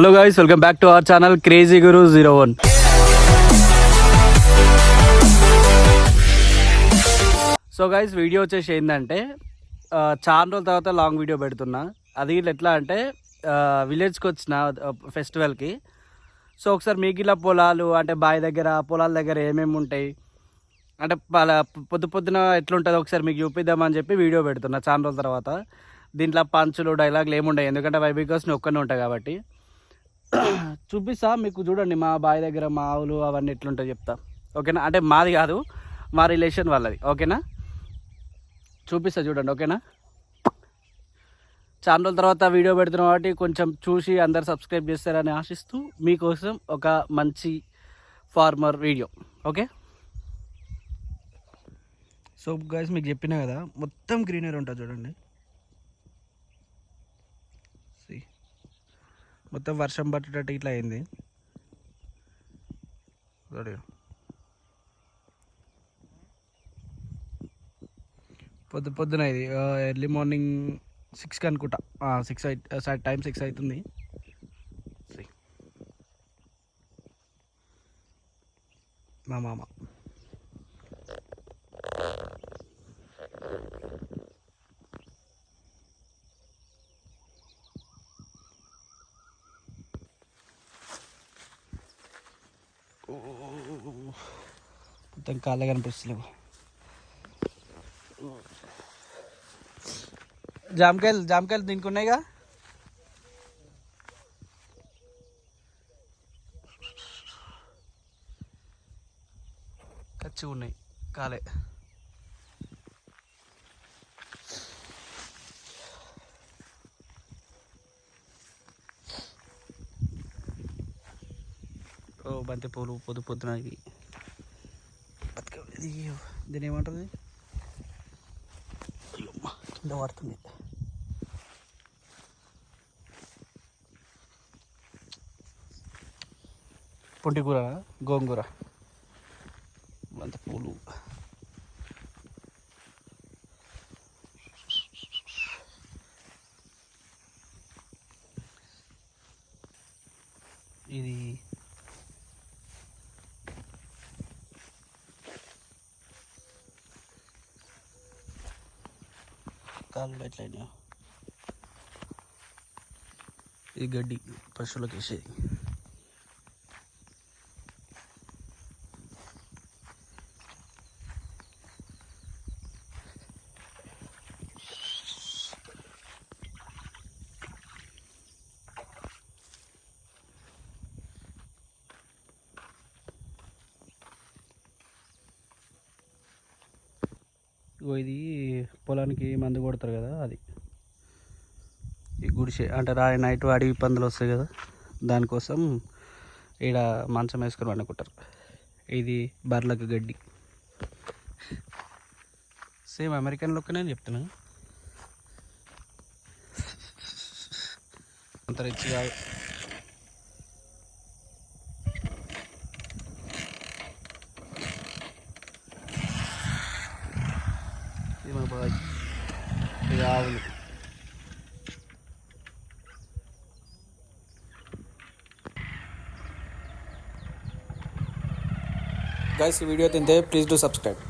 Hello guys, welcome back to our channel crazy Guru 01. So guys, video వచ్చేసి ఏంటంటే చాలా రోజుల తర్వాత లాంగ్ వీడియో పెడుతున్నా. అది ఎట్లా అంటే విలేజ్కి వచ్చిన ఫెస్టివల్కి. సో ఒకసారి మీకు ఇలా పొలాలు అంటే బావి దగ్గర పొలాల దగ్గర ఏమేమి ఉంటాయి అంటే పొద్దున ఎట్లుంటుందో ఒకసారి మీకు చూపిద్దామని చెప్పి వీడియో పెడుతున్నా చాలా రోజుల తర్వాత. దీంట్లో పంచులు డైలాగులు ఏముంటాయి, ఎందుకంటే బికాస్ నేను ఒక్కనే ఉంటాయి కాబట్టి. చూపిస్తా మీకు, చూడండి మా బావి దగ్గర మా ఆవులు అవన్నీ ఎట్లుంటాయి చెప్తా, ఓకేనా? అంటే మాది కాదు, మా రిలేషన్ వాళ్ళది, ఓకేనా? చూపిస్తా చూడండి, ఓకేనా? చాలా రోజుల తర్వాత వీడియో పెడుతున్నాం కాబట్టి కొంచెం చూసి అందరు సబ్స్క్రైబ్ చేస్తారని ఆశిస్తూ మీకోసం ఒక మంచి farmer video, okay? So guys, మీకు చెప్పినా కదా మొత్తం గ్రీనరీ ఉంటుంది చూడండి. మొత్తం వర్షం పట్టేటట్టు ఇట్లా అయింది. పొద్దున ఇది ఎర్లీ మార్నింగ్ 6కి అనుకుంటా, 6 అవుతుంది. మా మామ మొత్తం కాళ్ళ కనిపిస్తలేవు. జామకాయలు దీనికి ఉన్నాయిగా. కచ్చి ఉన్నాయి కాలే. ఓ బంతి పూలు పొద్దున ఇవి దీని ఏమంటుంది, కింద పడుతుంది. పొంటి కూర, గోంగూర, బంతి పూలు. ఇది కాళ్ళు ఎట్లయినా, ఇది గడ్డి పశువులకు వేసేది. ఇది పొలానికి మందు కొడతారు కదా, అది ఈ గుడిసె అంటే నైట్ అడవి పందులు వస్తాయి కదా, దానికోసం ఈడ మంచం వేసుకొని వండుకుంటారు. ఇది బర్లకు గడ్డి. సేమ్ అమెరికన్ లుక్ నేను చెప్తున్నా, అంత రిచ్ కాదు. ఇది మా బాయ్, ఇది ఆవులు. గైస్, ఈ వీడియో తింటే ప్లీజ్ డూ సబ్స్క్రైబ్.